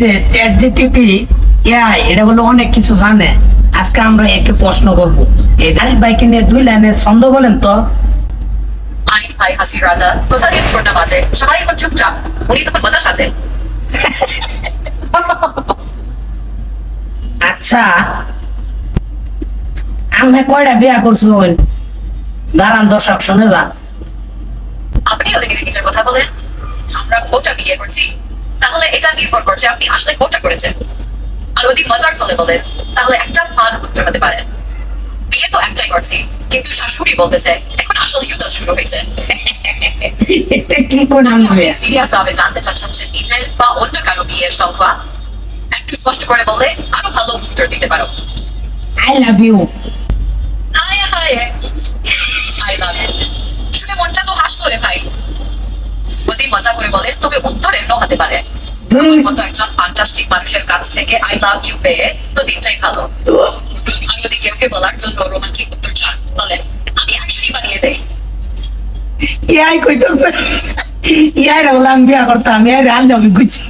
যে chat GPT AI এটা বলে অনেক কিছু জানে। আজকে আমরা একে প্রশ্ন করব, এই আরিফ ভাইকে নিয়ে 2 লাইনের ছন্দ বলেন তো। আরিফ ভাই হাসির রাজা, কোথা দিয়ে ছোটটা বাজে, সবাই এখন চুপচাপ, উনি তখন মজা সাজে। আচ্ছা, আমি কয়টা বিয়া করছুন? দাঁড়ান দর্শক শুনে যান। আপনিও দেখেছি নিজের কথা বলেন, আমরা কোটা বিয়ে করছি, তাহলে এটা নির্ভর করছে আপনি আসলে কোটা করেছেন। আর যদি মজার চলে বলেন, তাহলে একটা ফান উত্তর হতে পারে, বিয়ে তো একটাই করছি, কিন্তু শাশুড়ি বলতে চাই এখন আসলে যুদ্ধ শুরু হয়েছে। এটা কি করে আনবে? সিরিয়াস ভাবে জানতে চাচ্ছেন নিজের বা অন্য কারো বিয়ের সংখ্যা, একটু স্পষ্ট করে বললে আরো ভালো উত্তর দিতে পারো। I love you. হায় হায়, আই লাভ ইউ শুনে মনটা তো হাসলো রে ভাই। যদি মজা করে বলে তবে উত্তর এমন হতে পারে, আমার মতো একজন ফ্যান্টাস্টিক মানুষের কাছ থেকে আই লাভ ইউ পেয়ে তো দিনটাই ভালো। আর যদি কেউ কে বলার জন্য রোমান্টিক উত্তর চান, বলেন আমি একশোই বানিয়ে দেই। ইয়াই কইতেছে, ইয়াই রে বলে আমি বিয়া করতাম, ইয়াই রে আনলে আমি বুঝছি।